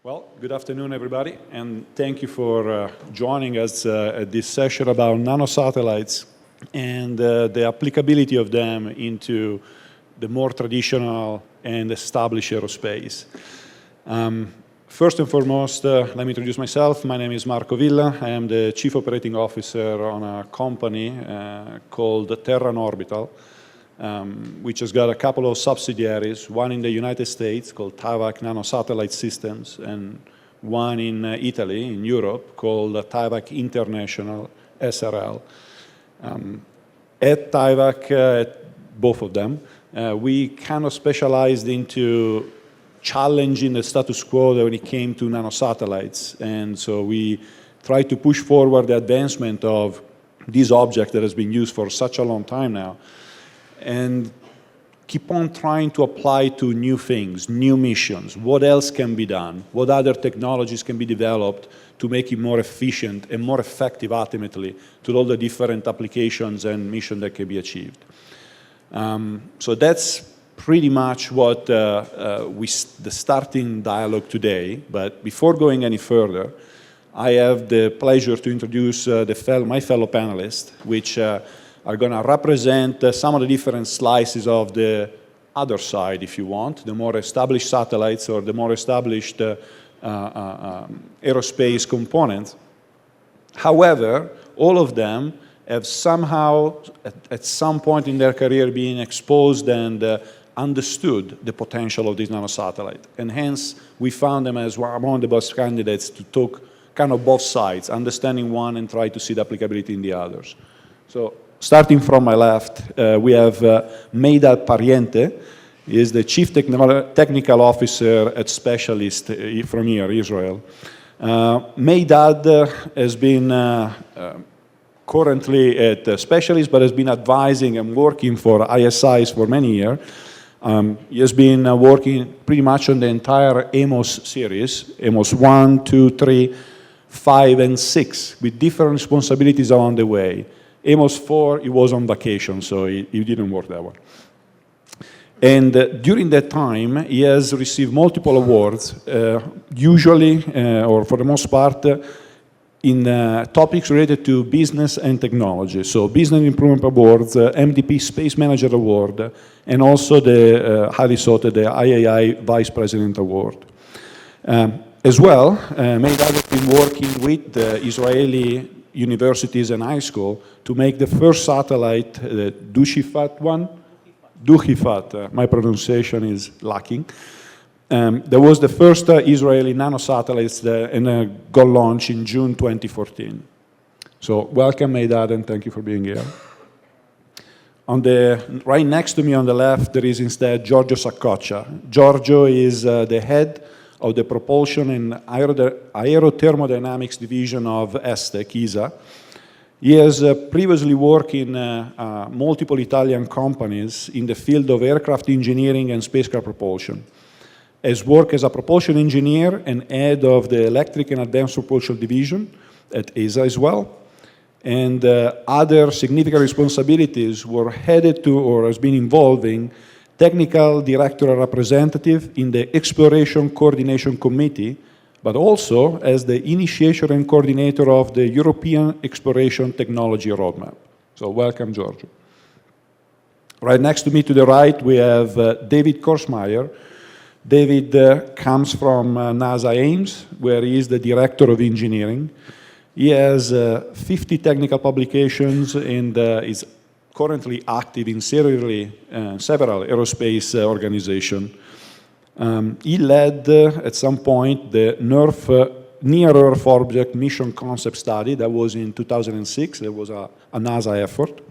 Well, good afternoon, everybody, and thank you for joining us at this session about nanosatellites and the applicability of them into the more traditional and established aerospace. First and foremost, let me introduce myself. My name is Marco Villa. I am the Chief Operating Officer on a company called Terran Orbital, which has got a couple of subsidiaries, one in the United States called TAVAC Nanosatellite Systems, and one in Italy, in Europe, called TAVAC International SRL. At TAVAC, at both of them, we kind of specialized into challenging the status quo when it came to nanosatellites. And so we tried to push forward the advancement of this object that has been used for such a long time now, and keep on trying to apply to new things, new missions. What else can be done? What other technologies can be developed to make it more efficient and more effective ultimately to all the different applications and missions that can be achieved? So that's pretty much what the starting dialogue today. But before going any further, I have the pleasure to introduce my fellow panelists, which are going to represent some of the different slices of the other side, if you want, the more established satellites or the more established aerospace components. However, all of them have somehow, at some point in their career, been exposed and understood the potential of this nanosatellite. And hence, we found them as one of the best candidates to talk kind of both sides, understanding one and try to see the applicability in the others. So, starting from my left, we have Meidad Pariente. He is the Chief Technical Officer at Specialist from here, Israel. Meidad has been currently at Specialist, but has been advising and working for ISIs for many years. He has been working pretty much on the entire AMOS series, AMOS 1, 2, 3, 5, and 6, with different responsibilities along the way. Amos 4, he was on vacation, so he didn't work that one. And during that time, he has received multiple awards, usually, or for the most part, in topics related to business and technology. So Business Improvement Awards, MDP Space Manager Award, and also the highly sought the IAI Vice President Award. As well, Meidad has been working with the Israeli universities and high school to make the first satellite, the Duchifat one. Duchifat, my pronunciation is lacking. There was the first Israeli nanosatellites and got launched in June 2014. So welcome, Meidad, and thank you for being here. Right next to me on the left, there is instead Giorgio Saccoccia. Giorgio is the head of the Propulsion and Aerothermodynamics Division of ESTEC, ESA. He has previously worked in multiple Italian companies in the field of aircraft engineering and spacecraft propulsion. Has worked as a propulsion engineer and head of the Electric and Advanced Propulsion Division at ESA as well. And other significant responsibilities were headed to or has been involving Technical Director Representative in the Exploration Coordination Committee, but also as the initiator and coordinator of the European Exploration Technology Roadmap. So welcome, Giorgio. Right next to me to the right, we have David Korsmeyer. David comes from NASA Ames, where he is the Director of Engineering. He has 50 technical publications and is currently active in several aerospace organizations. He led, at some point, the Near-Earth Object Mission Concept Study. That was in 2006. That was a NASA effort.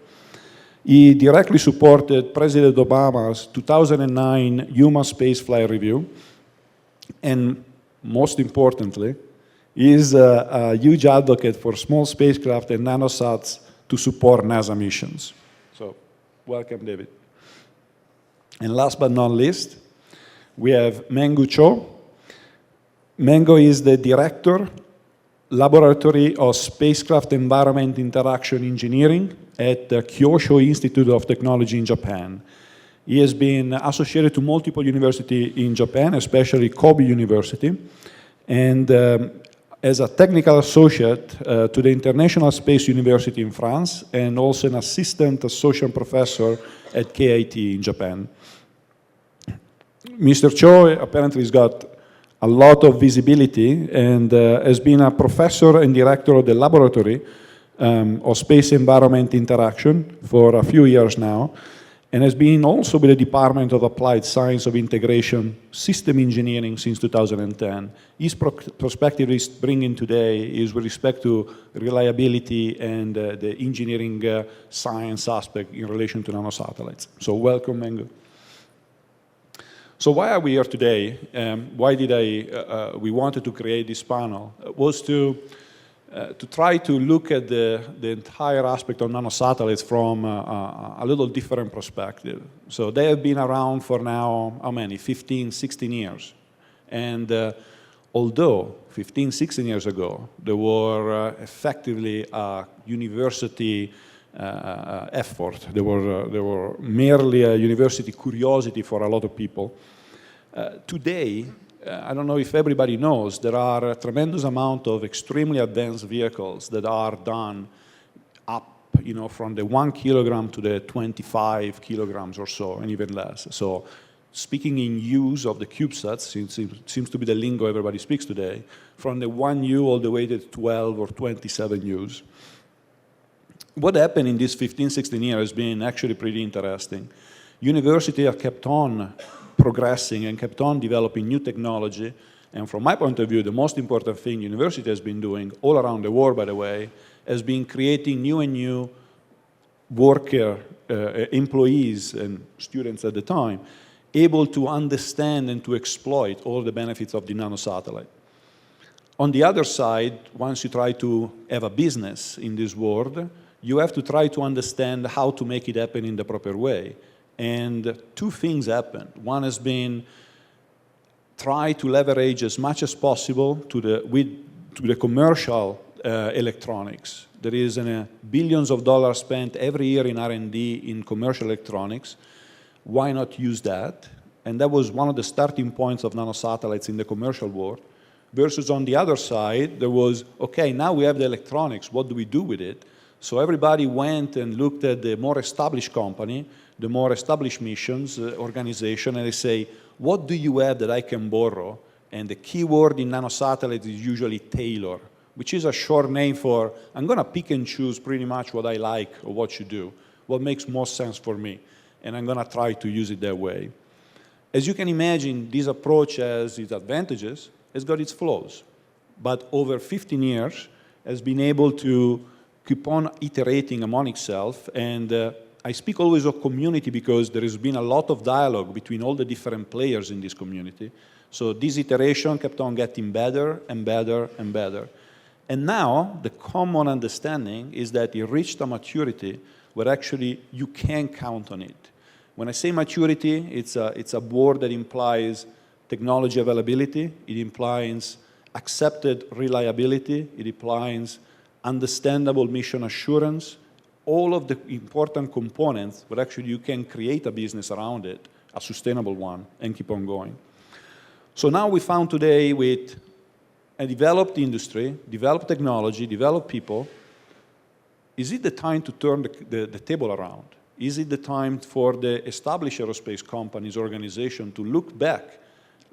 He directly supported President Obama's 2009 Human Spaceflight Review. And most importantly, he is a huge advocate for small spacecraft and NanoSat's to support NASA missions. So, welcome, David. And last but not least, we have Menggu Cho. Menggu is the Director, Laboratory of Spacecraft Environment Interaction Engineering at the Kyosho Institute of Technology in Japan. He has been associated to multiple universities in Japan, especially Kobe University, And as a technical associate to the International Space University in France, and also an assistant associate professor at KIT in Japan. Mr. Cho apparently has got a lot of visibility and has been a professor and director of the Laboratory of Space Environment Interaction for a few years now, and has been also with the Department of Applied Science of Integration System Engineering since 2010. His perspective is bringing today is with respect to reliability and the engineering science aspect in relation to nanosatellites. So welcome, Mengu. So why are we here today? Why did we wanted to create this panel? Was to try to look at the entire aspect of nanosatellites from a little different perspective. So they have been around for now, how many? 15, 16 years. And although 15, 16 years ago, there were effectively a university effort, they were merely a university curiosity for a lot of people. Today, I don't know if everybody knows, there are a tremendous amount of extremely advanced vehicles that are done up, from the 1 kilogram to the 25 kilograms or so, and even less. So speaking in U's of the CubeSats, since it seems to be the lingo everybody speaks today, from the 1U all the way to 12 or 27 U's. What happened in these 15, 16 years has been actually pretty interesting. Universities have kept on progressing and kept on developing new technology. And from my point of view, the most important thing university has been doing all around the world, by the way, has been creating new and new worker, employees and students at the time, able to understand and to exploit all the benefits of the nanosatellite. On the other side, once you try to have a business in this world, you have to try to understand how to make it happen in the proper way. And two things happened. One has been try to leverage as much as possible to the commercial electronics. There is billions of dollars spent every year in R&D in commercial electronics. Why not use that? And that was one of the starting points of nanosatellites in the commercial world. Versus on the other side, there was, okay, now we have the electronics, what do we do with it? So everybody went and looked at the more established company, the more established missions, organization, and they say, what do you have that I can borrow? And the key word in nanosatellites is usually tailor, which is a short name for, I'm going to pick and choose pretty much what I like or what you do, what makes most sense for me, and I'm going to try to use it that way. As you can imagine, this approach has its advantages, has got its flaws, but over 15 years has been able to keep on iterating among itself, and I speak always of community because there has been a lot of dialogue between all the different players in this community. So this iteration kept on getting better and better and better. And now the common understanding is that it reached a maturity where actually you can count on it. When I say maturity, it's a word that implies technology availability, it implies accepted reliability, it implies understandable mission assurance, all of the important components where actually you can create a business around it, a sustainable one, and keep on going. So now we found today with a developed industry, developed technology, developed people, is it the time to turn the table around? Is it the time for the established aerospace companies, organization to look back,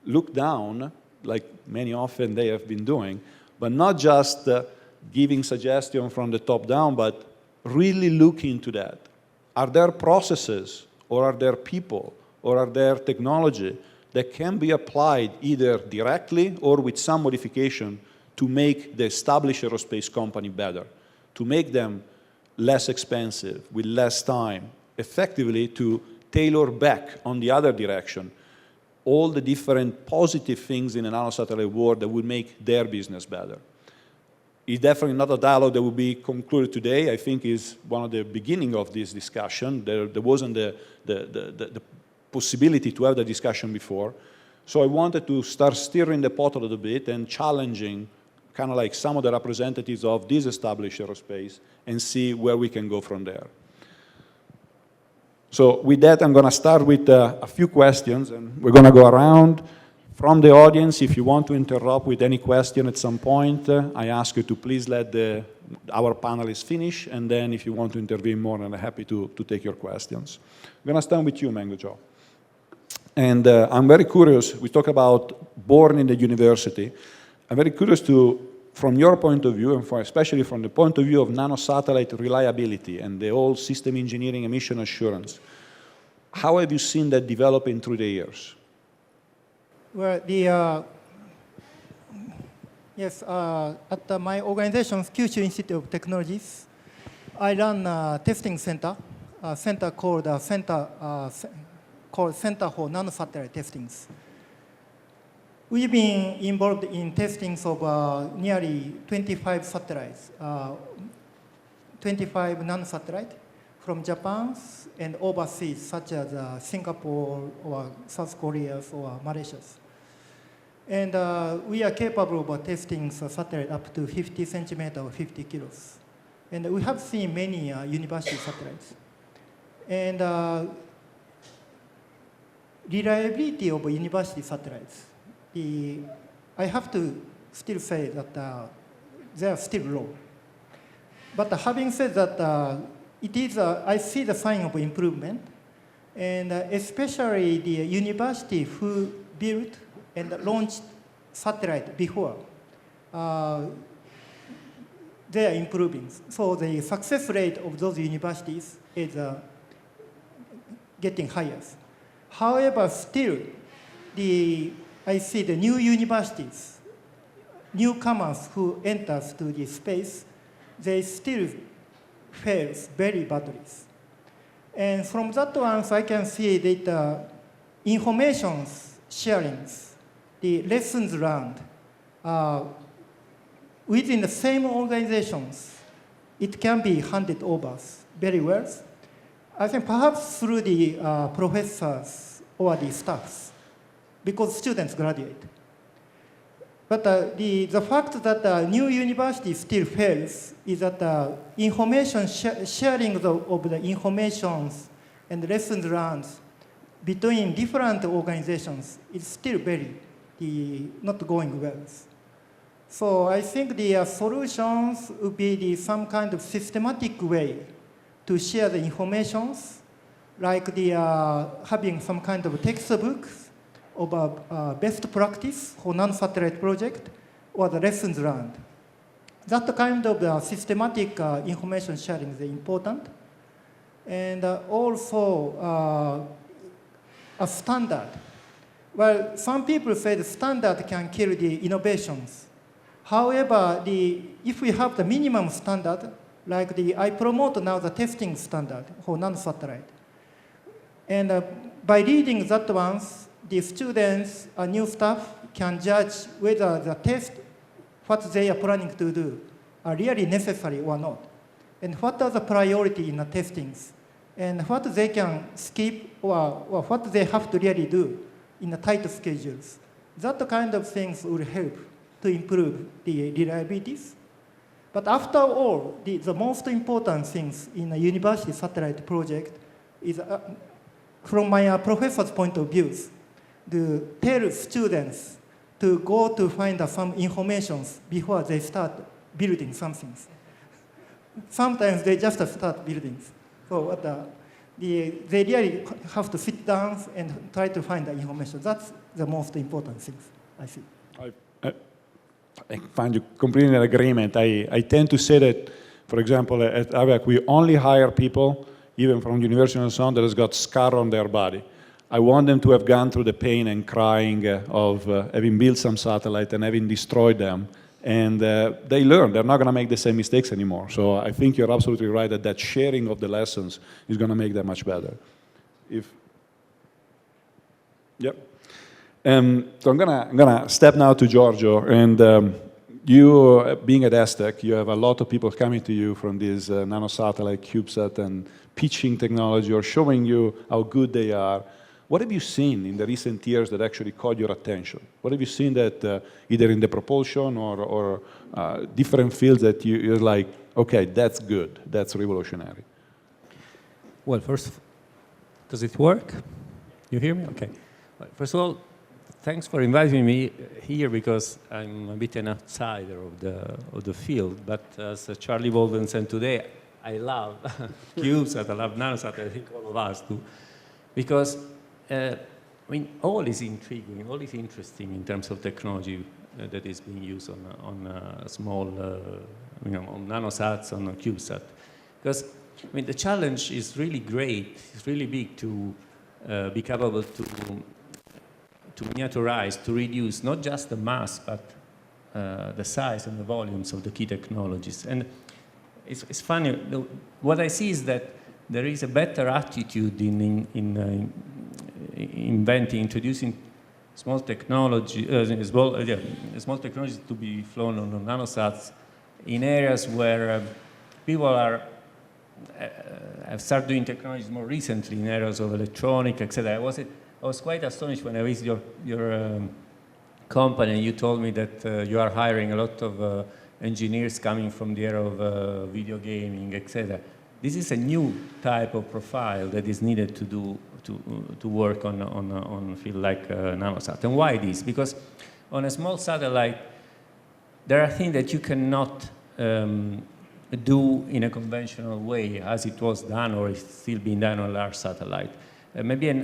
look down, like many often they have been doing, but not just giving suggestions from the top down, but really look into that. Are there processes, or are there people, or are there technology that can be applied either directly or with some modification to make the established aerospace company better, to make them less expensive, with less time, effectively to tailor back on the other direction all the different positive things in a nanosatellite world that would make their business better. It's definitely not a dialogue that will be concluded today. I think is one of the beginning of this discussion. There wasn't the possibility to have the discussion before. So I wanted to start stirring the pot a little bit and challenging kind of like some of the representatives of this established aerospace and see where we can go from there. So with that, I'm going to start with a few questions, and we're going to go around. From the audience, if you want to interrupt with any question at some point, I ask you to please let our panelists finish, and then if you want to intervene more, I'm happy to take your questions. I'm going to start with you, Mango Joe. And I'm very curious, we talk about born in the university. I'm very curious from your point of view, and especially from the point of view of nanosatellite reliability and the whole system engineering and mission assurance, how have you seen that developing through the years? Well, yes, at my organization's Kyushu Institute of Technologies, I run a testing center, called Center for Nanosatellite Testings. We've been involved in testings of nearly 25 satellites, 25 nanosatellites from Japan and overseas, such as Singapore or South Korea or Malaysia. And we are capable of testing satellite up to 50 centimeters or 50 kilos. And we have seen many university satellites. And reliability of university satellites, I have to still say that they are still low. But having said that, I see the sign of improvement, and especially the university who built and launched satellite before, they are improving. So the success rate of those universities is getting higher. However, still, I see the new universities, newcomers who enter to the space, they still fail very badly. And from that one, I can see that information sharings, the lessons learned within the same organizations, it can be handed over very well. I think perhaps through the professors or the staffs, because students graduate. But the fact that new university still fails is that information sharing of the informations and lessons learned between different organizations is still very not going well. So I think the solutions would be some kind of systematic way to share the informations, like having some kind of textbooks of best practice for nanosatellite project or the lessons learned. That kind of systematic information sharing is important. And also a standard. Well, some people say the standard can kill the innovations. However, if we have the minimum standard, like I promote now the testing standard for nanosatellite. And by reading that ones, the students and new staff can judge whether the test, what they are planning to do, are really necessary or not. And what are the priority in the testings, and what they can skip or what they have to really do in the tight schedules. That kind of things will help to improve the reliabilities. But after all, the most important things in a university satellite project is, from my professor's point of view, to tell students to go to find some information before they start building something. Sometimes they just start building. So they really have to sit down and try to find the information. That's the most important thing, I think. I find you completely in agreement. I tend to say that, for example, at AVAC, we only hire people, even from university and so on, that has got scar on their body. I want them to have gone through the pain and crying of having built some satellite and having destroyed them. And they learn. They're not going to make the same mistakes anymore. So I think you're absolutely right that sharing of the lessons is going to make them much better. Yep. So I'm gonna step now to Giorgio, and you, being at ESTEC, you have a lot of people coming to you from this nanosatellite, CubeSat, and pitching technology or showing you how good they are. What have you seen in the recent years that actually caught your attention? What have you seen that either in the propulsion or different fields that you're like, okay, that's good, that's revolutionary? Well, first, does it work? You hear me? Okay. First of all, thanks for inviting me here because I'm a bit an outsider of the field. But as Charlie Bolden said today, I love CubeSat, I love NanoSat, I think all of us do. Because, I mean, all is intriguing, all is interesting in terms of technology that is being used on small, on NanoSats, on CubeSat. Because, I mean, the challenge is really great, it's really big to be capable to miniaturize, to reduce not just the mass, but the size and the volumes of the key technologies. And it's funny, what I see is that there is a better attitude in introducing small technology, small technologies to be flown on NanoSats in areas where people have started doing technologies more recently in areas of electronic, etc. I was quite astonished when I visited your company and you told me that you are hiring a lot of engineers coming from the area of video gaming, etc. This is a new type of profile that is needed to do to work on a field like NanoSat. And why this? Because on a small satellite, there are things that you cannot do in a conventional way, as it was done or is still being done on a large satellite. Maybe a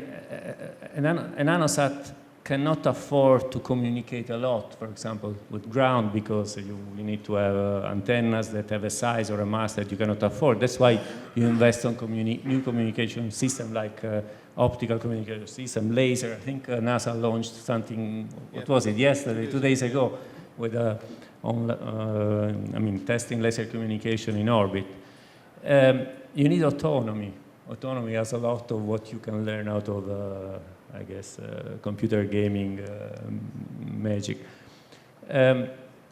NanoSat cannot afford to communicate a lot, for example, with ground, because you need to have antennas that have a size or a mass that you cannot afford. That's why you invest on new communication system like optical communication system, laser. I think NASA launched something, what was it, yesterday, 2 days ago, with testing laser communication in orbit. You need autonomy. Autonomy has a lot of what you can learn out of, I guess, computer gaming magic.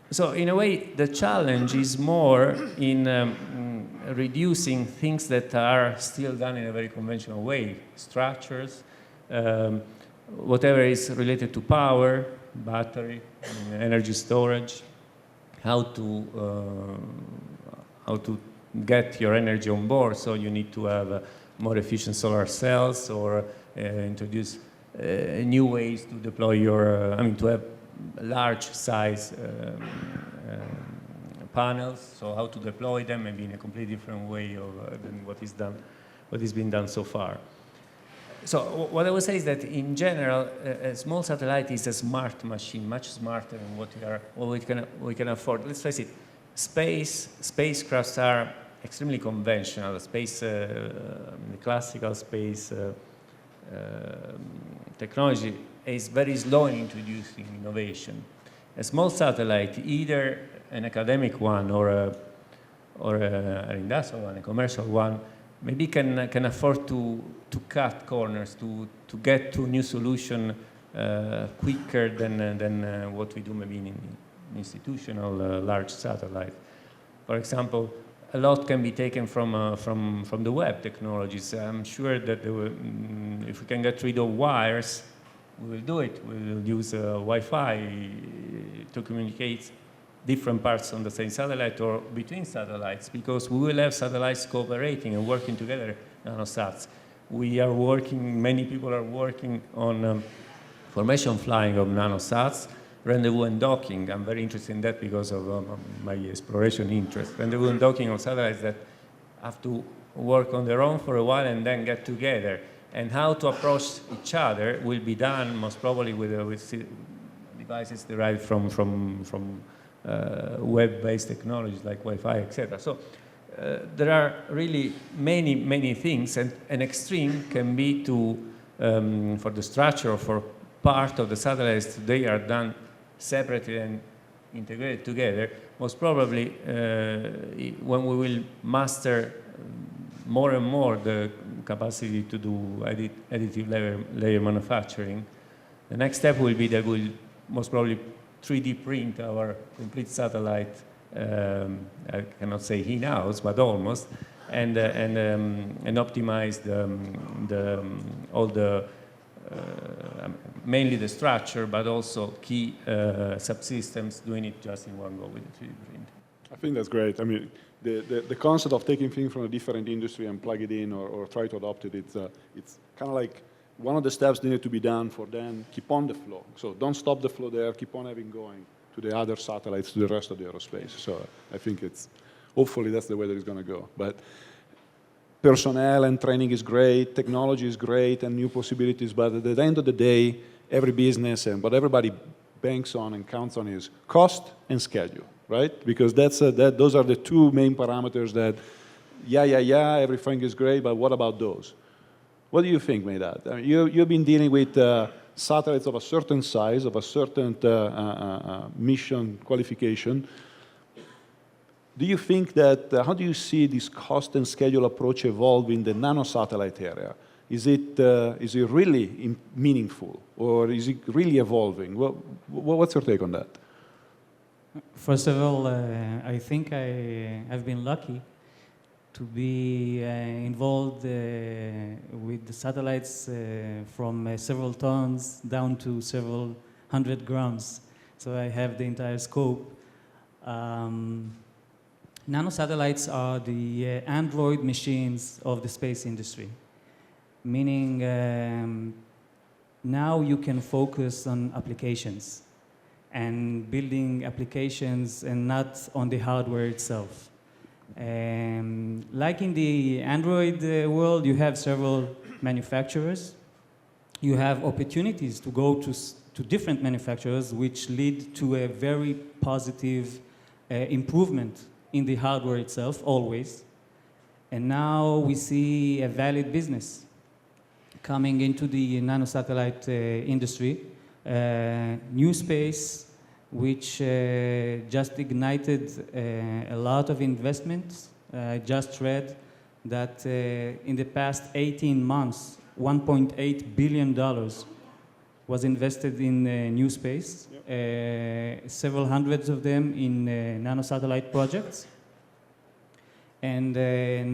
So in a way, the challenge is more in reducing things that are still done in a very conventional way. Structures, whatever is related to power, battery, energy storage, how to get your energy on board. So you need to have more efficient solar cells or introduce new ways to deploy your, to have large size panels. So how to deploy them maybe in a completely different way than what is been done so far. So what I would say is that in general, a small satellite is a smart machine, much smarter than what we can afford. Let's face it, spacecrafts are extremely conventional. The classical space technology is very slow in introducing innovation. A small satellite, either an academic one or an industrial one, a commercial one, maybe can afford to cut corners, to get to a new solution quicker than what we do maybe in institutional large satellite. For example, a lot can be taken from the web technologies. I'm sure that if we can get rid of wires, we will do it. We will use Wi-Fi to communicate different parts on the same satellite or between satellites, because we will have satellites cooperating and working together, NanoSats. We are working, many people are working on formation flying of NanoSats, rendezvous and docking. I'm very interested in that because of my exploration interest. Rendezvous and docking on satellites that have to work on their own for a while and then get together. And how to approach each other will be done most probably with devices derived from web-based technologies like Wi-Fi, etc. So there are really many things, and an extreme can be to, for the structure or for part of the satellites, they are done separately and integrated together. Most probably, when we will master more and more the capacity to do additive layer manufacturing, the next step will be that we'll most probably 3D print our complete satellite. I cannot say in-house, but almost, and optimize all the mainly the structure, but also key subsystems, doing it just in one go with the 3D print. I think that's great. I mean, the concept of taking things from a different industry and plug it in or try to adopt it, it's kind of like one of the steps that need to be done for then keep on the flow. So don't stop the flow there, keep on having going to the other satellites, to the rest of the aerospace. So I think hopefully that's the way that it's going to go. But personnel and training is great, technology is great, and new possibilities, but at the end of the day, every business and what everybody banks on and counts on is cost and schedule, right? Because those are the two main parameters that, everything is great, but what about those? What do you think, Medad? I mean, you've been dealing with satellites of a certain size, of a certain mission qualification. Do you think that, how do you see this cost and schedule approach evolve in the nanosatellite area? Is it really meaningful, or is it really evolving? What's your take on that? First of all, I think I've been lucky to be involved with the satellites from several tons down to several 100 grams. So I have the entire scope. Nanosatellites are the Android machines of the space industry, meaning now you can focus on applications and building applications and not on the hardware itself. Like in the Android world, you have several manufacturers. You have opportunities to go to different manufacturers, which lead to a very positive improvement in the hardware itself, always. And now we see a valid business coming into the nanosatellite industry. New space, which just ignited a lot of investments. I just read that in the past 18 months, $1.8 billion was invested in new space, several hundreds of them in nanosatellite projects. And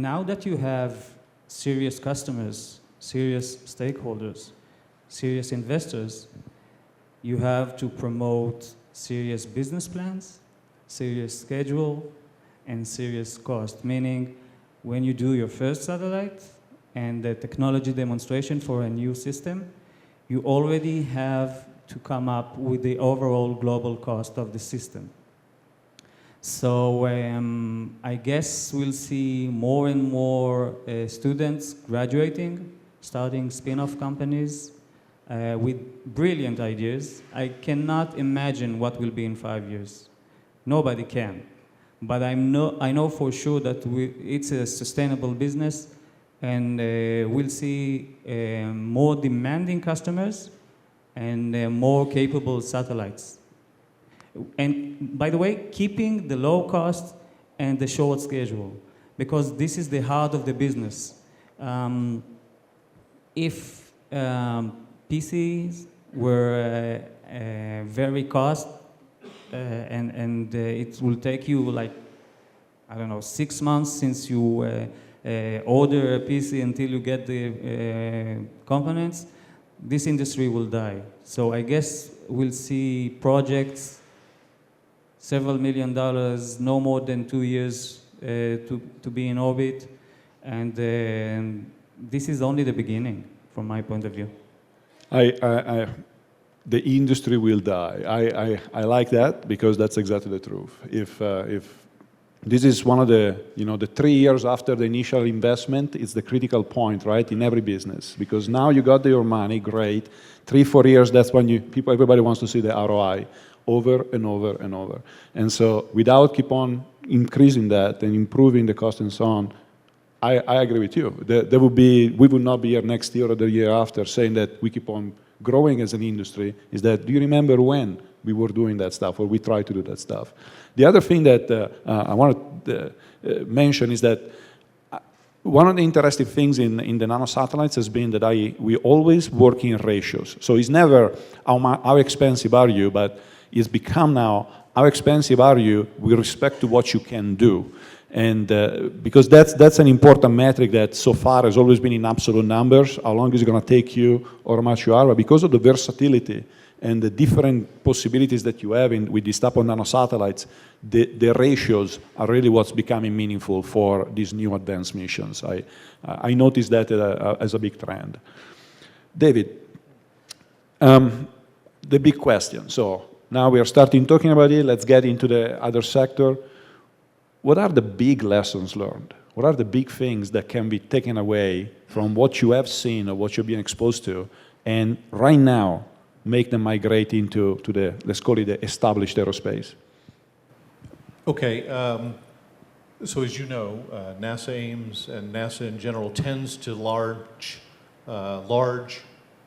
now that you have serious customers, serious stakeholders, serious investors, you have to promote serious business plans, serious schedule, and serious cost. Meaning, when you do your first satellite and the technology demonstration for a new system, you already have to come up with the overall global cost of the system. So I guess we'll see more and more students graduating, starting spin-off companies, with brilliant ideas. I cannot imagine what will be in 5 years. Nobody can. But I know for sure that it's a sustainable business, and we'll see more demanding customers and more capable satellites. And by the way, keeping the low cost and the short schedule, because this is the heart of the business. If PCs were very cost, and it will take you like, I don't know, 6 months since you order a PC until you get the components, this industry will die. So I guess we'll see projects, several $1 million, no more than 2 years to be in orbit, and this is only the beginning from my point of view. The industry will die. I like that, because that's exactly the truth. If this is one of the, the 3 years after the initial investment, it's the critical point, right, in every business. Because now you got your money, great. 3-4 years, that's when everybody wants to see the ROI over and over and over. And so without keep on increasing that and improving the cost and so on, I agree with you. We would not be here next year or the year after saying that we keep on growing as an industry. Is that, do you remember when we were doing that stuff, or we tried to do that stuff? The other thing that I want to mention is that one of the interesting things in the nanosatellites has been that we always work in ratios. So it's never how expensive are you, but it's become now how expensive are you with respect to what you can do. And because that's an important metric that so far has always been in absolute numbers, how long is it going to take you or how much you are, but because of the versatility and the different possibilities that you have with this type of nanosatellites, the ratios are really what's becoming meaningful for these new advanced missions. I noticed that as a big trend. David, the big question. So now we are starting talking about it. Let's get into the other sector. What are the big lessons learned? What are the big things that can be taken away from what you have seen or what you've been exposed to, and right now make them migrate into the, let's call it the established aerospace? Okay, so as you know, NASA aims, and NASA in general tends to large,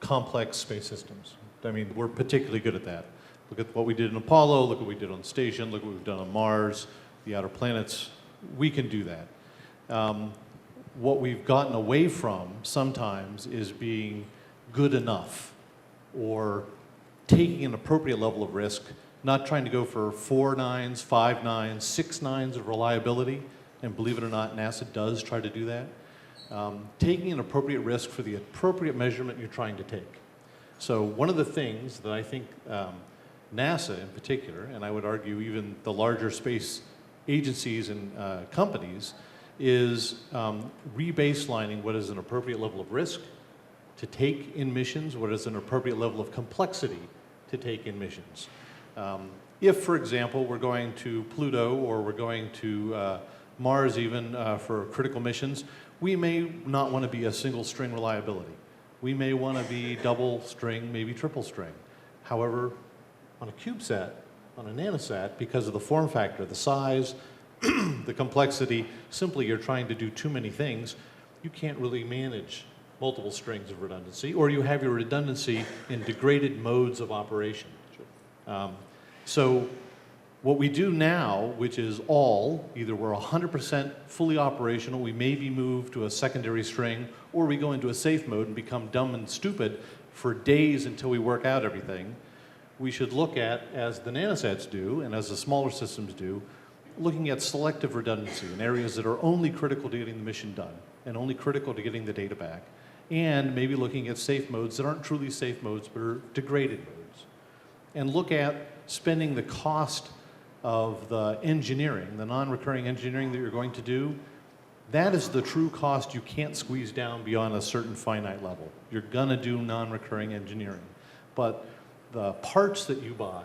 complex space systems. I mean, we're particularly good at that. Look at what we did in Apollo, look what we did on the station, look what we've done on Mars, the outer planets. We can do that. What we've gotten away from sometimes is being good enough or taking an appropriate level of risk, not trying to go for 4 nines, 5 nines, 6 nines of reliability, and believe it or not, NASA does try to do that. Taking an appropriate risk for the appropriate measurement you're trying to take. So one of the things that I think NASA in particular, and I would argue even the larger space agencies and companies, is rebaselining what is an appropriate level of risk to take in missions, what is an appropriate level of complexity to take in missions. If, for example, we're going to Pluto or we're going to Mars even for critical missions, we may not want to be a single string reliability. We may want to be double string, maybe triple string. However, on a CubeSat, on a NanoSat, because of the form factor, the size, the complexity, simply you're trying to do too many things, you can't really manage multiple strings of redundancy, or you have your redundancy in degraded modes of operation. So what we do now, which is either we're 100% fully operational, we maybe move to a secondary string, or we go into a safe mode and become dumb and stupid for days until we work out everything. We should look at, as the NanoSats do, and as the smaller systems do, looking at selective redundancy in areas that are only critical to getting the mission done and only critical to getting the data back, and maybe looking at safe modes that aren't truly safe modes but are degraded modes. And look at spending the cost of the engineering, the non-recurring engineering that you're going to do. That is the true cost you can't squeeze down beyond a certain finite level. You're gonna do non-recurring engineering. But the parts that you buy,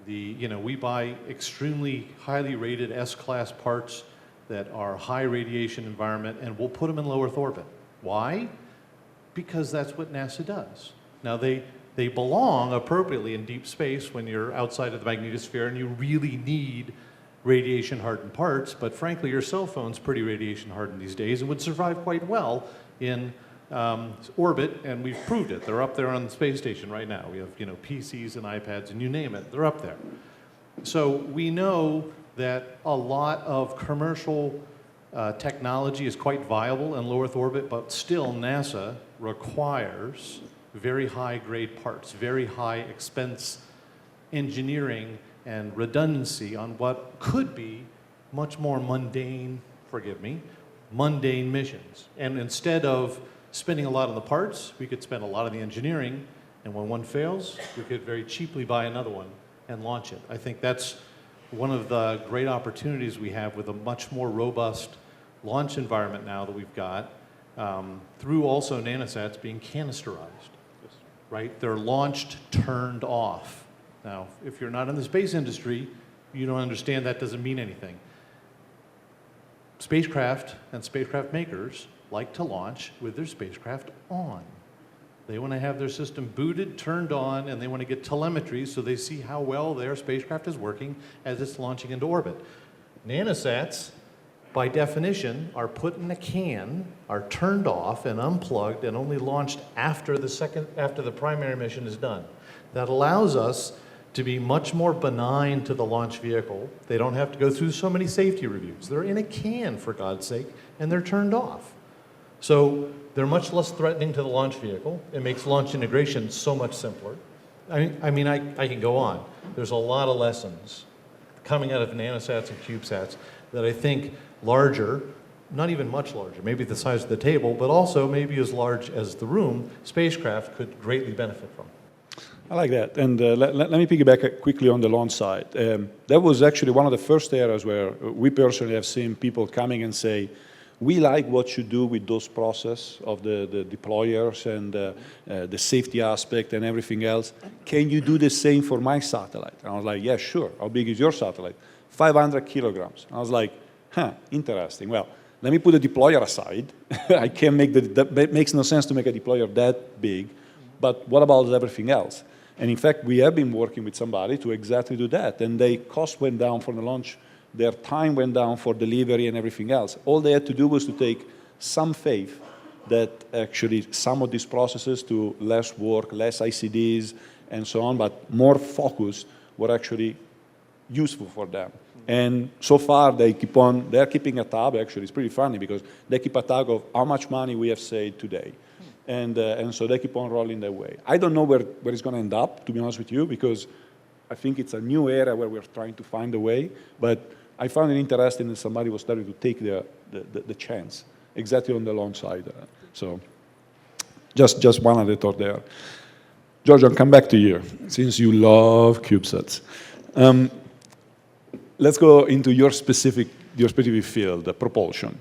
we buy extremely highly rated S-class parts that are high radiation environment, and we'll put them in low Earth orbit. Why? Because that's what NASA does. Now they belong appropriately in deep space when you're outside of the magnetosphere and you really need radiation hardened parts, but frankly your cell phone's pretty radiation hardened these days and would survive quite well in orbit, and we've proved it. They're up there on the space station right now. We have PCs and iPads and you name it, they're up there. So we know that a lot of commercial technology is quite viable in low Earth orbit, but still NASA requires very high grade parts, very high expense engineering and redundancy on what could be much more mundane, mundane missions. And instead of spending a lot on the parts, we could spend a lot on the engineering, and when one fails, we could very cheaply buy another one and launch it. I think that's one of the great opportunities we have with a much more robust launch environment now that we've got, through also NanoSats being canisterized, right? They're launched, turned off. Now, if you're not in the space industry, you don't understand that doesn't mean anything. Spacecraft and spacecraft makers like to launch with their spacecraft on. They want to have their system booted, turned on, and they want to get telemetry so they see how well their spacecraft is working as it's launching into orbit. NanoSats, by definition, are put in a can, are turned off and unplugged and only launched after the primary mission is done. That allows us to be much more benign to the launch vehicle. They don't have to go through so many safety reviews. They're in a can, for God's sake, and they're turned off. So they're much less threatening to the launch vehicle. It makes launch integration so much simpler. I can go on. There's a lot of lessons coming out of NanoSats and CubeSats that I think larger, not even much larger, maybe the size of the table, but also maybe as large as the room, spacecraft could greatly benefit from. I like that. And let me piggyback quickly on the launch side. That was actually one of the first areas where we personally have seen people coming and say, We like what you do with those process of the deployers and the safety aspect and everything else. Can you do the same for my satellite? And I was like, yeah, sure. How big is your satellite? 500 kilograms. I was like, interesting. Well, let me put the deployer aside. I can't make that makes no sense to make a deployer that big. But what about everything else? And in fact, we have been working with somebody to exactly do that. And their cost went down for the launch. Their time went down for delivery and everything else. All they had to do was to take some faith that actually some of these processes to less work, less ICDs, and so on, but more focused were actually useful for them. And so far, they're keeping a tab. Actually, it's pretty funny because they keep a tag of how much money we have saved today. And so they keep on rolling their way. I don't know where it's going to end up, to be honest with you, because I think it's a new area where we're trying to find a way. But I found it interesting that somebody was starting to take the chance exactly on the launch side. So just one other thought there. Giorgio, I'll come back to you, since you love CubeSats. Let's go into your specific field, propulsion.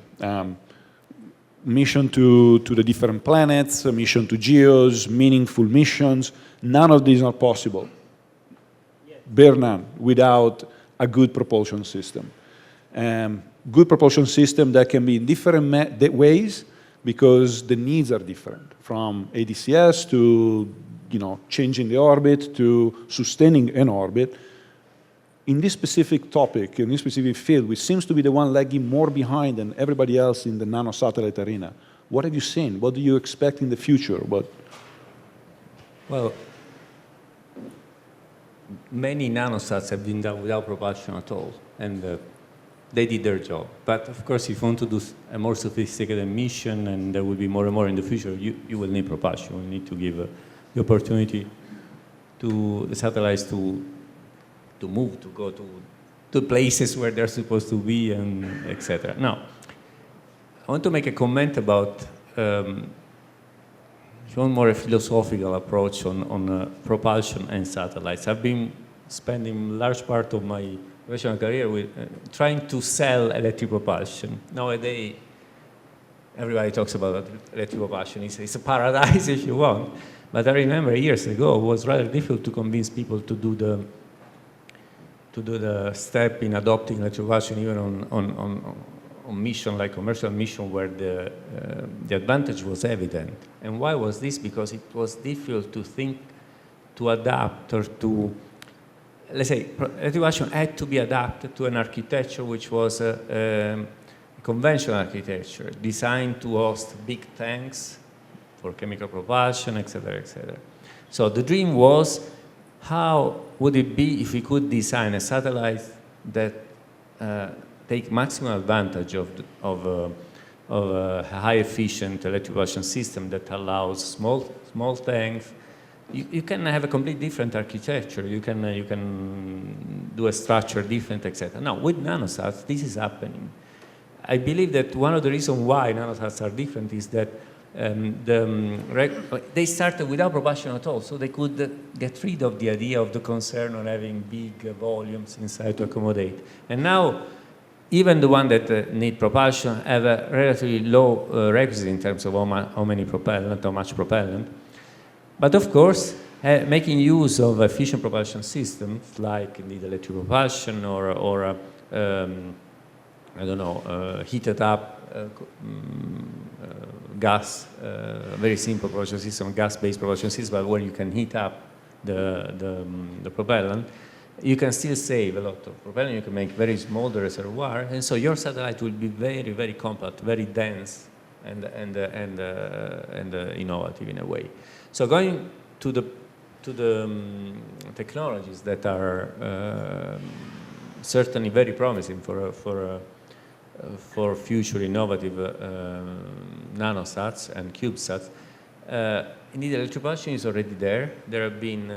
Mission to the different planets, mission to geos, meaningful missions. None of these are possible, bare none, without a good propulsion system. Good propulsion system that can be in different ways because the needs are different, from ADCS to changing the orbit to sustaining an orbit. In this specific topic, in this specific field, which seems to be the one lagging more behind than everybody else in the nanosatellite arena, what have you seen? What do you expect in the future? Well, many nanosats have been done without propulsion at all, and they did their job. But of course, if you want to do a more sophisticated mission, and there will be more and more in the future, you will need propulsion. You need to give the opportunity to the satellites to move, to go to places where they're supposed to be, and etc. Now, I want to make a comment about if you want more a philosophical approach on propulsion and satellites. I've been spending large part of my professional career with trying to sell electric propulsion. Nowadays, everybody talks about electric propulsion. It's a paradise if you want. But I remember years ago, it was rather difficult to convince people to do the step in adopting electric propulsion, even on mission, like commercial mission, where the advantage was evident. And why was this? Because it was difficult to think, to adapt, or to, let's say, electric propulsion had to be adapted to an architecture which was a conventional architecture, designed to host big tanks for chemical propulsion, etc., etc. So the dream was, how would it be if we could design a satellite that take maximum advantage of a high-efficient electric propulsion system that allows small tanks. You can have a completely different architecture. You can do a structure different, etc. Now, with NanoSats, this is happening. I believe that one of the reasons why NanoSats are different is that they started without propulsion at all, so they could get rid of the idea of the concern on having big volumes inside to accommodate. And now, even the ones that need propulsion have a relatively low requisite in terms of how much propellant. But of course, making use of efficient propulsion systems like indeed electric propulsion or I don't know, heated up gas, very simple propulsion system, gas-based propulsion system, where you can heat up the propellant, you can still save a lot of propellant. You can make very small the reservoir, and so your satellite will be very, very compact, very dense, and innovative in a way. So going to the technologies that are certainly very promising for future innovative nanosats and CubeSats. Indeed, electric propulsion is already there. There have been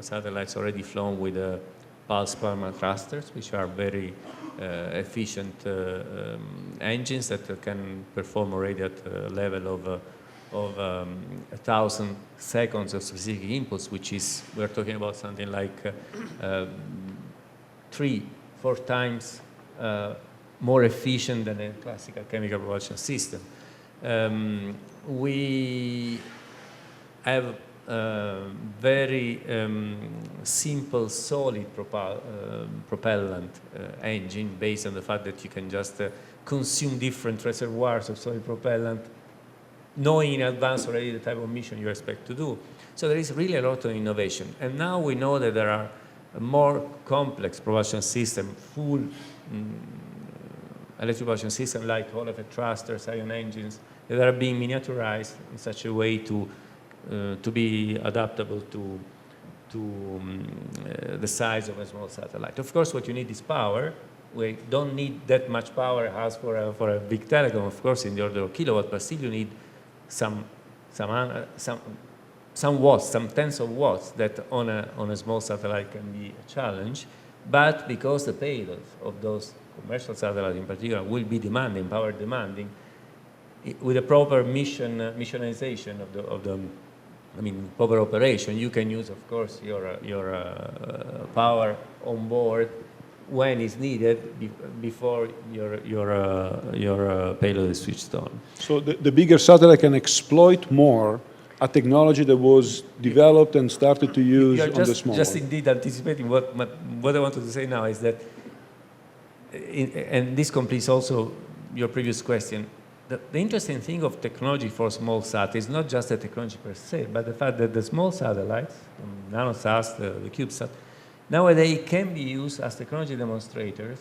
satellites already flown with pulse plasma thrusters, which are very efficient engines that can perform already at a level of 1,000 seconds of specific impulse, which is, we're talking about something like 3-4 times more efficient than a classical chemical propulsion system. We have very simple solid propellant engine based on the fact that you can just consume different reservoirs of solid propellant, knowing in advance already the type of mission you expect to do. So there is really a lot of innovation. And now we know that there are a more complex propulsion system, full electric propulsion system like Hall effect thrusters, ion engines, that are being miniaturized in such a way to be adaptable to the size of a small satellite. Of course, what you need is power. We don't need that much power as for a big telecom, of course, in the order of kilowatt, but still you need some watts, some tens of watts that on a small satellite can be a challenge. But because the payloads of those commercial satellites in particular will be demanding, power demanding, with a proper missionization of the proper operation, you can use, of course, your power on board when it's needed before your payload is switched on. So the bigger satellite can exploit more a technology that was developed and started to use on the small just one. indeed anticipating what I wanted to say now is that, and this completes also your previous question, the interesting thing of technology for small sat is not just the technology per se, but the fact that the small satellites, NanoSat's, the CubeSat, nowadays can be used as technology demonstrators,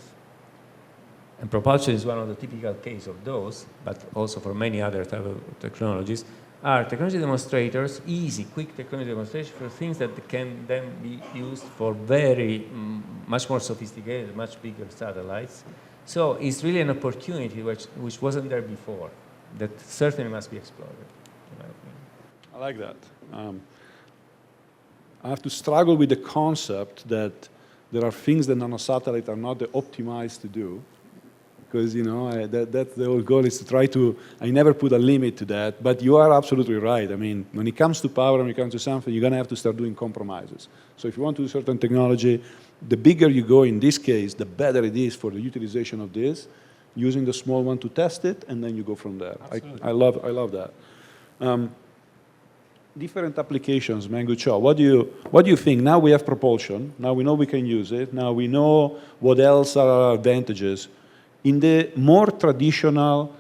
and propulsion is one of the typical cases of those, but also for many other type of technologies, are technology demonstrators, easy, quick technology demonstration for things that can then be used for very, much more sophisticated, much bigger satellites. So it's really an opportunity which wasn't there before, that certainly must be explored, in my opinion. I like that. I have to struggle with the concept that there are things that nanosatellites are not optimized to do, because that's the whole goal is to try to. I never put a limit to that, but you are absolutely right. I mean, when it comes to power, when it comes to something, you're going to have to start doing compromises. So if you want to do certain technology, the bigger you go in this case, the better it is for the utilization of this, using the small one to test it, and then you go from there. I love that. Different applications, Mangu Cho. What do you think? Now we have propulsion. Now we know we can use it. Now we know what else are our advantages. In the more traditional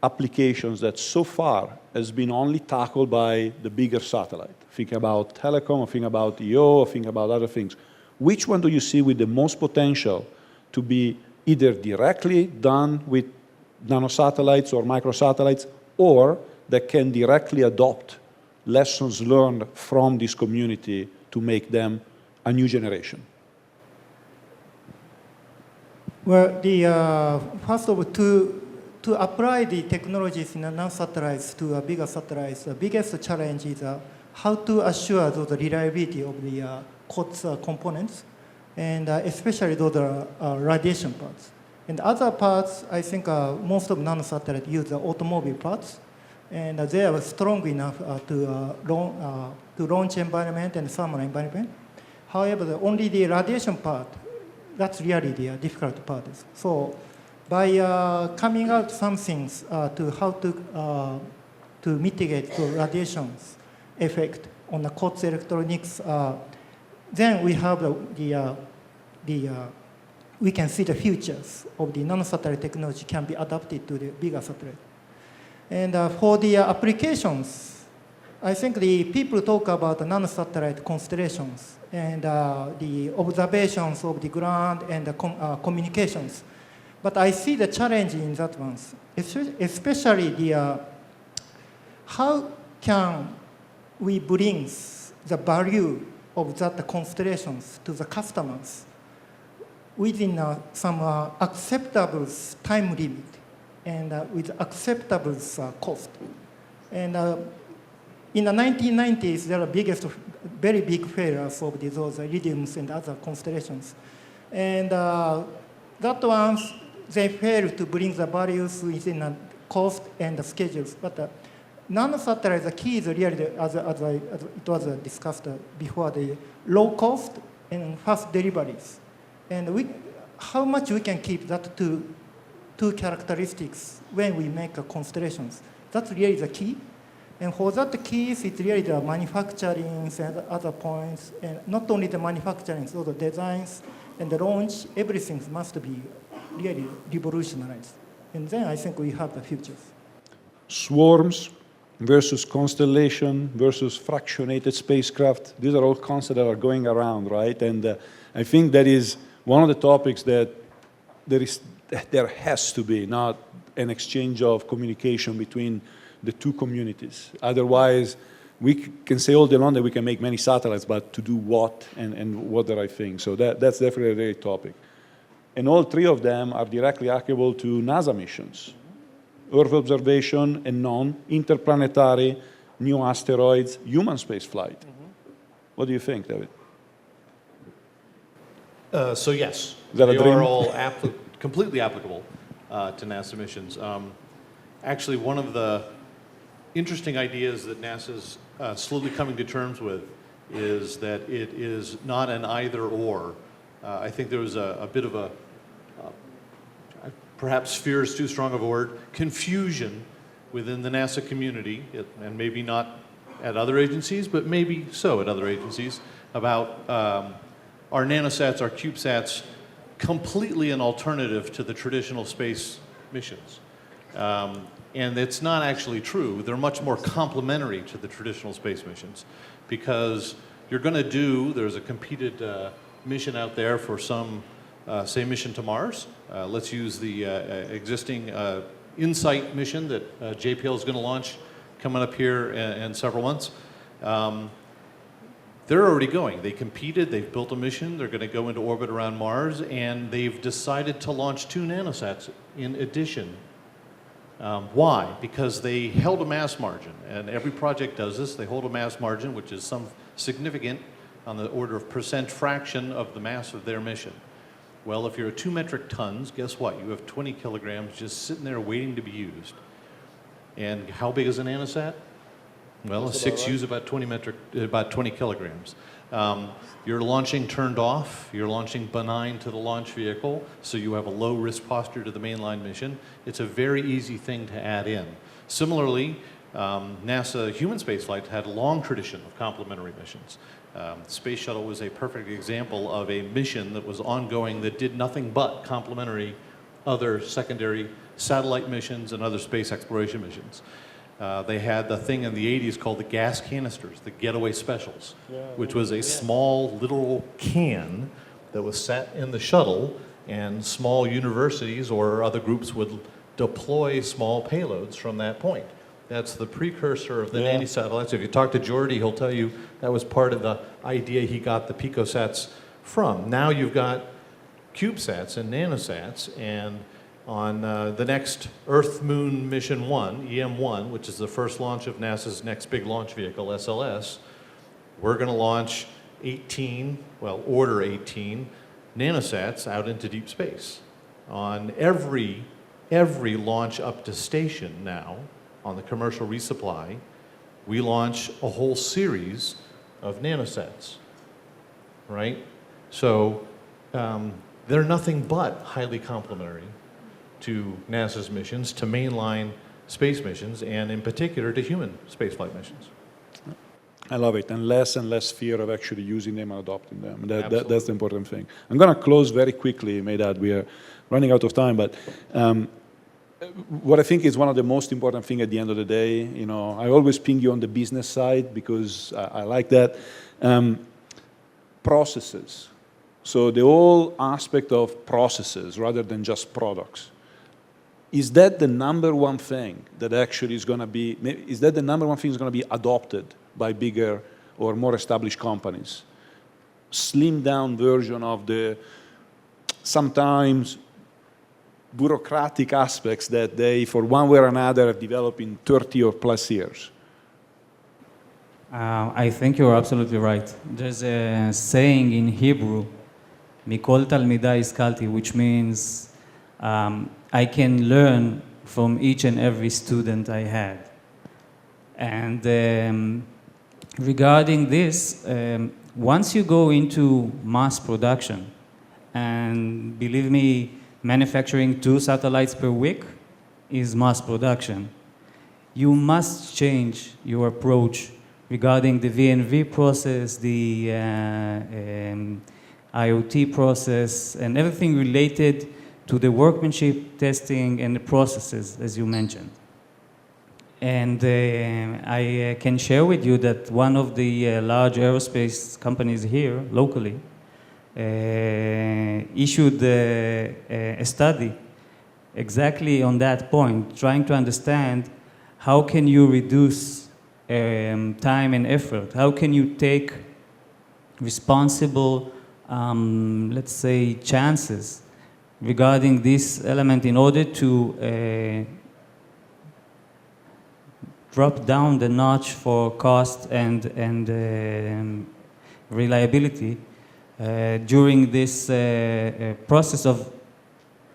applications that so far has been only tackled by the bigger satellite, think about telecom, or think about EO, or think about other things. Which one do you see with the most potential to be either directly done with nanosatellites or microsatellites, or that can directly adopt lessons learned from this community to make them a new generation? Well, first of all, to apply the technologies in nanosatellites to bigger satellites, the biggest challenge is how to assure the reliability of the COTS components, and especially those radiation parts. And other parts, I think most of nanosatellites use the automobile parts, and they are strong enough to launch environment and thermal environment. However, only the radiation part, that's really the difficult part. So by coming out some things to how to mitigate the radiation's effect on the COTS electronics, then we have we can see the futures of the nanosatellite technology can be adapted to the bigger satellite. And for the applications, I think the people talk about the nanosatellite constellations and the observations of the ground and the communications. But I see the challenge in that one, especially the how can we bring the value of that constellations to the customers within some acceptable time limit and with acceptable cost. And in the 1990s, there are very big failures of those iridiums and other constellations. And that ones, they failed to bring the values within the cost and the schedules. But nanosatellites, the key is really, as it was discussed before, the low cost and fast deliveries. And how much we can keep that to two characteristics when we make constellations. That's really the key. And for that, the key is really the manufacturing and other points, and not only the manufacturing, so the designs and the launch, everything must be really revolutionized. And then I think we have the futures. Swarms versus constellation versus fractionated spacecraft. These are all concepts that are going around, right? And I think that is one of the topics that there has to be, not an exchange of communication between the two communities. Otherwise, we can say all day long that we can make many satellites, but to do what and what the right thing. So that's definitely a very topic. And all three of them are directly applicable to NASA missions. Earth observation and non-interplanetary, new asteroids, human space flight. What do you think, David? So yes, Is that a they dream? are all completely applicable to NASA missions. Actually, one of the interesting ideas that NASA's slowly coming to terms with is that it is not an either-or. I think there was a bit of a, perhaps fear is too strong of a word, confusion within the NASA community, and maybe not at other agencies, but maybe so at other agencies, about our NanoSat's, our CubeSats, completely an alternative to the traditional space missions. And it's not actually true. They're much more complementary to the traditional space missions, because you're going to do, there's a competed mission out there for some, say, mission to Mars. Let's use the existing InSight mission that JPL is going to launch coming up here in several months. They're already going. They competed, they've built a mission, they're going to go into orbit around Mars, and they've decided to launch 2 NanoSats in addition. Why? Because they held a mass margin, and every project does this. They hold a mass margin, which is some significant on the order of % fraction of the mass of their mission. Well, if you're at 2 metric tons, guess what? You have 20 kilograms just sitting there waiting to be used. And how big is a NanoSat? Well, a 6U's about 20 kilograms. You're launching turned off, you're launching benign to the launch vehicle, so you have a low risk posture to the mainline mission. It's a very easy thing to add in. Similarly, NASA human spaceflight had a long tradition of complementary missions. The Space Shuttle was a perfect example of a mission that was ongoing that did nothing but complementary other secondary satellite missions and other space exploration missions. They had the thing in the 80s called the gas canisters, the getaway specials, which was a small literal can that was set in the shuttle, and small universities or other groups would deploy small payloads from that point. That's the precursor of the nanosatellites. If you talk to Jordy, he'll tell you that was part of the idea he got the picosats from. Now you've got CubeSats and NanoSats, and on the next Earth-Moon Mission 1, EM1, which is the first launch of NASA's next big launch vehicle, SLS, we're going to launch 18, well, order 18 NanoSats out into deep space. On every launch up to station now, on the commercial resupply, we launch a whole series of NanoSats, right? So they're nothing but highly complementary to NASA's missions, to mainline space missions, and in particular to human spaceflight missions. I love it, and less fear of actually using them and adopting them. That's the important thing. I'm going to close very quickly, Medad. We are running out of time, but what I think is one of the most important things at the end of the day, you know, I always ping you on the business side because I like that. Processes. So the whole aspect of processes rather than just products. Is that the number one thing that actually is going to be, is that the number one thing that's going to be adopted by bigger or more established companies? Slimmed down version of the sometimes bureaucratic aspects that they, for one way or another, have developed in 30 or plus years. I think you're absolutely right. There's a saying in Hebrew, Mikol Talmidai Iskalti, which means I can learn from each and every student I had. And regarding this, once you go into mass production, and believe me, manufacturing 2 satellites per week is mass production. You must change your approach regarding the V&V process, the IoT process, and everything related to the workmanship, testing, and the processes, as you mentioned. And I can share with you that one of the large aerospace companies here, locally, issued a study exactly on that point, trying to understand how can you reduce time and effort? How can you take responsible, let's say, chances regarding this element in order to drop down the notch for cost and reliability during this process of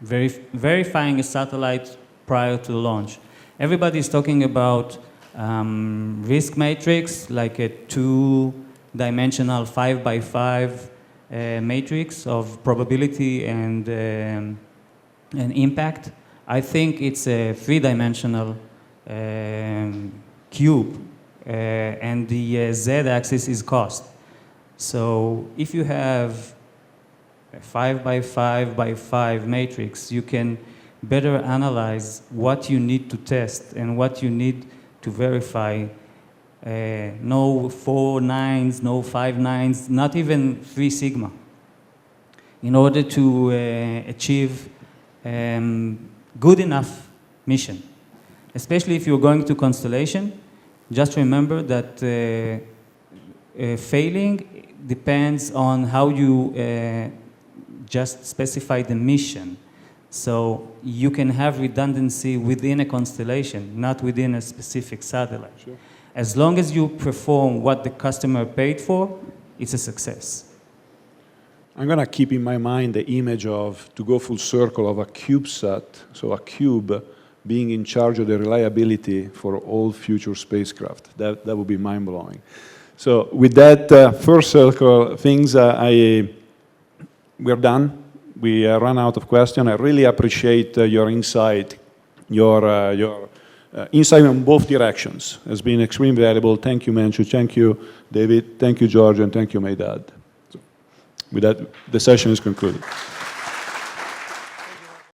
verifying a satellite prior to launch. Everybody is talking about risk matrix, like a 2-dimensional 5x5 matrix of probability and impact. I think it's a 3-dimensional cube, and the z-axis is cost. So if you have a 5x5x5 matrix, you can better analyze what you need to test and what you need to verify. No 4 nines, no 5 nines, not even 3 sigma, in order to achieve good enough mission. Especially if you're going to constellation, just remember that failing depends on how you just specify the mission. So you can have redundancy within a constellation, not within a specific satellite. Sure. As long as you perform what the customer paid for, it's a success. I'm going to keep in my mind the image of, to go full circle, of a CubeSat, so a cube being in charge of the reliability for all future spacecraft. That would be mind-blowing. So with that first circle things, we're done. We ran out of questions. I really appreciate your insight. Your insight on both directions has been extremely valuable. Thank you, Manchu. Thank you, David. Thank you, George. And thank you, Maydad. So with that, the session is concluded.